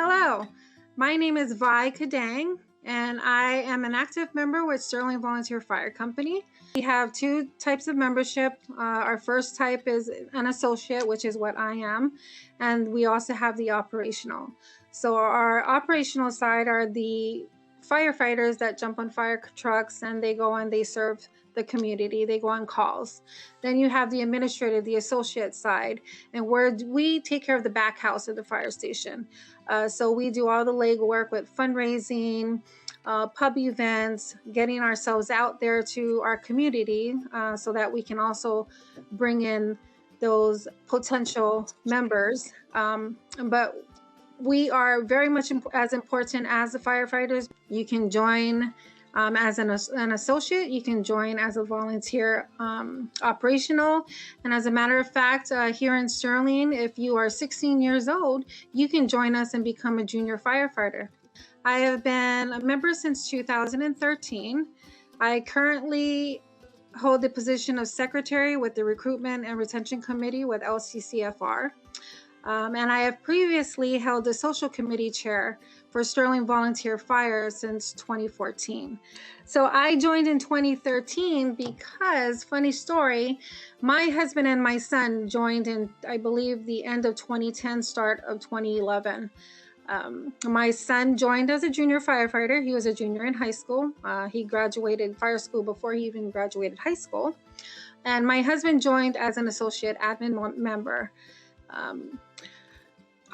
Hello, my name is Wai Cadang, and I am an active member with Sterling Volunteer Fire Company. We have two types of membership. Our first type is an associate, which is what I am, and we also have the operational. So our operational side are the firefighters that jump on fire trucks and they go and they serve the community. They go on calls. Then you have the administrative, the associate side, and where we take care of the back house of the fire station. So we do all the legwork with fundraising, pub events, getting ourselves out there to our community so that we can also bring in those potential members. But we are very much as important as the firefighters. You can join as an associate, you can join as a volunteer operational. And as a matter of fact, here in Sterling, if you are 16 years old, you can join us and become a junior firefighter. I have been a member since 2013. I currently hold the position of secretary with the Recruitment and Retention Committee with LCCFR. And I have previously held the social committee chair for Sterling Volunteer Fire since 2014. So I joined in 2013 because, funny story, my husband and my son joined in, I believe, the end of 2010, start of 2011. My son joined as a junior firefighter. He was a junior in high school. He graduated fire school before he even graduated high school. And my husband joined as an associate admin member.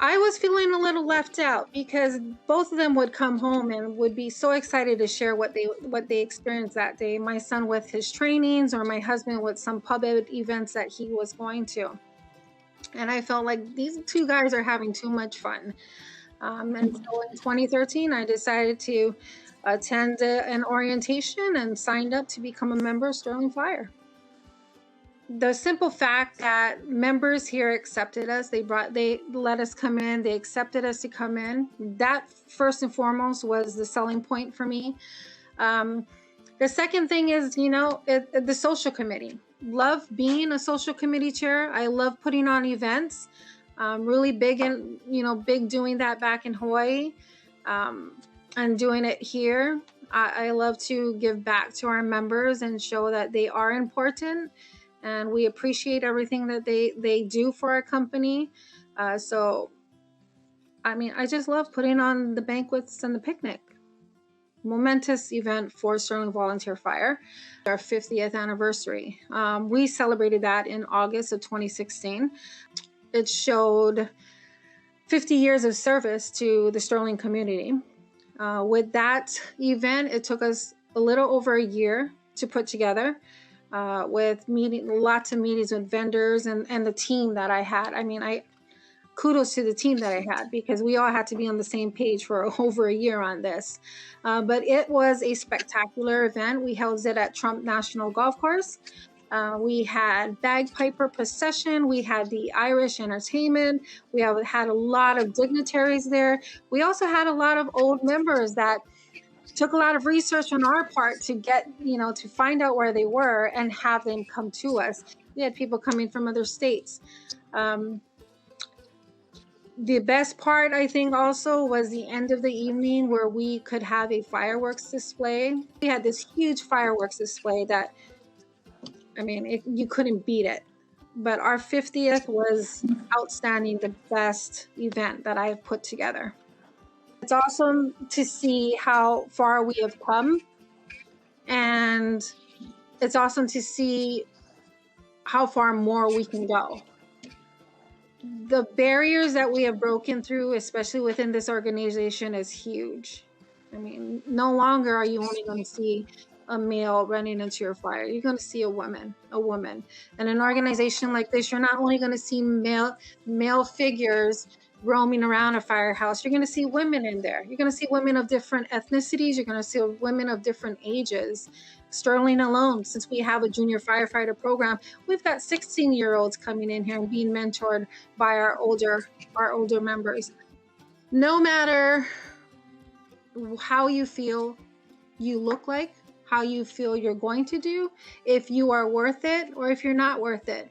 I was feeling a little left out because both of them would come home and would be so excited to share what they experienced that day. My son with his trainings, or my husband with some pub events that he was going to. And I felt like these two guys are having too much fun. And so in 2013, I decided to attend an orientation and signed up to become a member of Sterling Fire. The simple fact that members here accepted us, they let us come in, they accepted us to come in. That first and foremost was the selling point for me. The second thing is, the social committee. Love being a social committee chair. I love putting on events. Really big big doing that back in Hawaii, and doing it here. I love to give back to our members and show that they are important. And we appreciate everything that they do for our company. I just love putting on the banquets and the picnic. Momentous event for Sterling Volunteer Fire, our 50th anniversary. We celebrated that in August of 2016. It showed 50 years of service to the Sterling community. With that event, it took us a little over a year to put together. With lots of meetings with vendors and the team that I had. Kudos to the team that I had, because we all had to be on the same page for over a year on this. But it was a spectacular event. We held it at Trump National Golf Course. We had bagpiper procession. We had the Irish entertainment. We had a lot of dignitaries there. We also had a lot of old members that took a lot of research on our part to get, to find out where they were and have them come to us. We had people coming from other states. The best part, I think, also was the end of the evening where we could have a fireworks display. We had this huge fireworks display that, you couldn't beat it. But our 50th was outstanding, the best event that I've put together. It's awesome to see how far we have come, and it's awesome to see how far more we can go. The barriers that we have broken through, especially within this organization, is huge. No longer are you only going to see a male running into your fire. You're going to see a woman. And an organization like this, you're not only going to see male figures roaming around a firehouse. You're going to see women in there. You're going to see women of different ethnicities. You're going to see women of different ages. Sterling alone, since we have a junior firefighter program, we've got 16-year-olds coming in here and being mentored by our older members. No matter how you feel you look like, how you feel you're going to do, if you are worth it or if you're not worth it.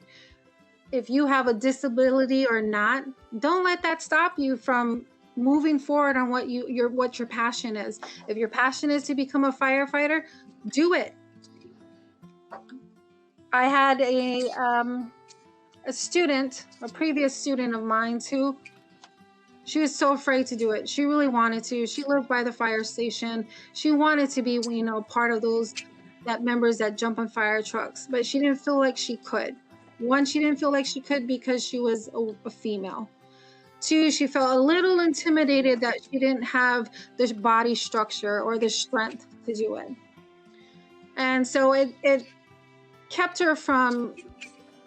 If you have a disability or not, don't let that stop you from moving forward on what your passion is. If your passion is to become a firefighter, do it. I had a student, a previous student of mine, who she was so afraid to do it. She really wanted to. She lived by the fire station. She wanted to be, you know, part of those that members that jump on fire trucks, but she didn't feel like she could. One, she didn't feel like she could because she was a female. Two, she felt a little intimidated that she didn't have the body structure or the strength to do it. And so it kept her from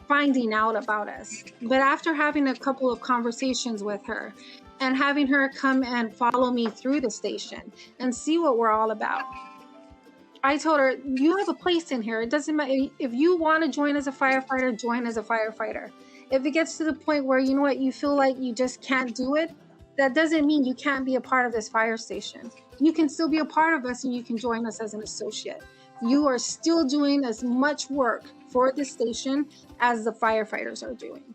finding out about us. But after having a couple of conversations with her and having her come and follow me through the station and see what we're all about, I told her, you have a place in here. It doesn't matter. If you want to join as a firefighter, join as a firefighter. If it gets to the point where, you know what, you feel like you just can't do it, that doesn't mean you can't be a part of this fire station. You can still be a part of us and you can join us as an associate. You are still doing as much work for the station as the firefighters are doing.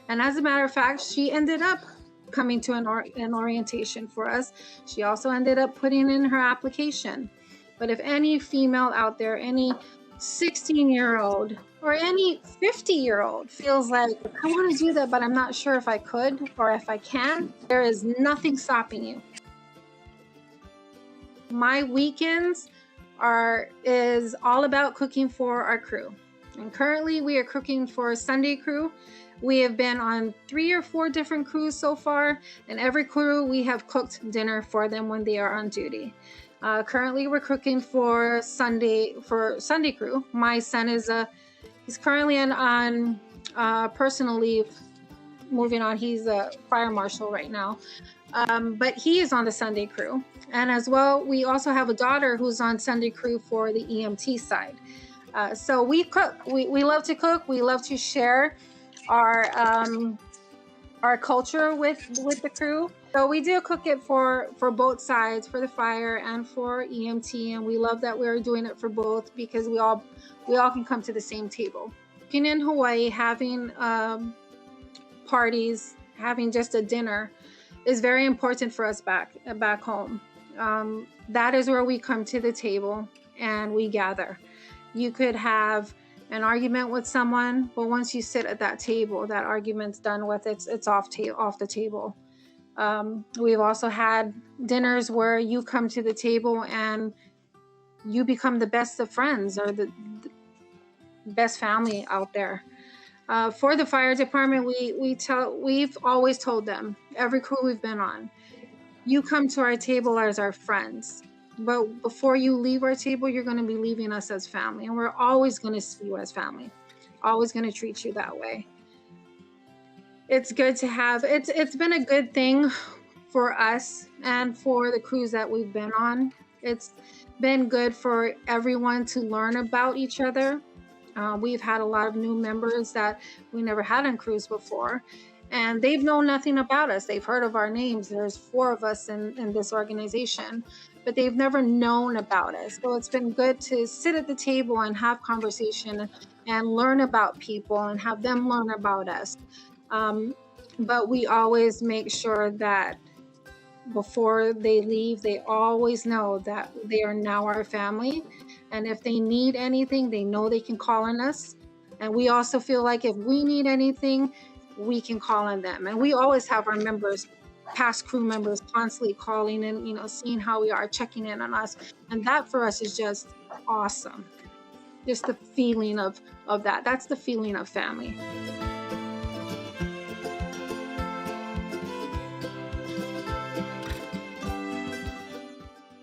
And as a matter of fact, she ended up coming to an orientation for us. She also ended up putting in her application. But if any female out there, any 16-year-old or any 50-year-old feels like, I want to do that, but I'm not sure if I could or if I can, there is nothing stopping you. My weekends is all about cooking for our crew. And currently we are cooking for a Sunday crew. We have been on 3 or 4 different crews so far, and every crew we have cooked dinner for them when they are on duty. Currently we're cooking for Sunday crew. My son he's currently on personal leave, moving on. He's a fire marshal right now, but he is on the Sunday crew. And as well, we also have a daughter who's on Sunday crew for the EMT side. So we cook. We love to cook. We love to share our culture with the crew. So we do cook it for both sides, for the fire and for EMT, and we love that we're doing it for both because we all can come to the same table. Being in Hawaii, having parties, having just a dinner is very important for us back home. That is where we come to the table and we gather. You could have an argument with someone, but once you sit at that table, that argument's done with. It's off the table. We've also had dinners where you come to the table and you become the best of friends or the best family out there. For the fire department, we've always told them, every crew we've been on, you come to our table as our friends, but before you leave our table, you're going to be leaving us as family, and we're always going to see you as family, always going to treat you that way. It's good to have. It's been a good thing for us and for the crews that we've been on. It's been good for everyone to learn about each other. We've had a lot of new members that we never had on crews before, and they've known nothing about us. They've heard of our names. There's 4 of us in this organization, but they've never known about us. So it's been good to sit at the table and have conversation and learn about people and have them learn about us. But we always make sure that before they leave, they always know that they are now our family. And if they need anything, they know they can call on us. And we also feel like if we need anything, we can call on them. And we always have our members, past crew members, constantly calling and, you know, seeing how we are, checking in on us. And that for us is just awesome. Just the feeling of that. That's the feeling of family.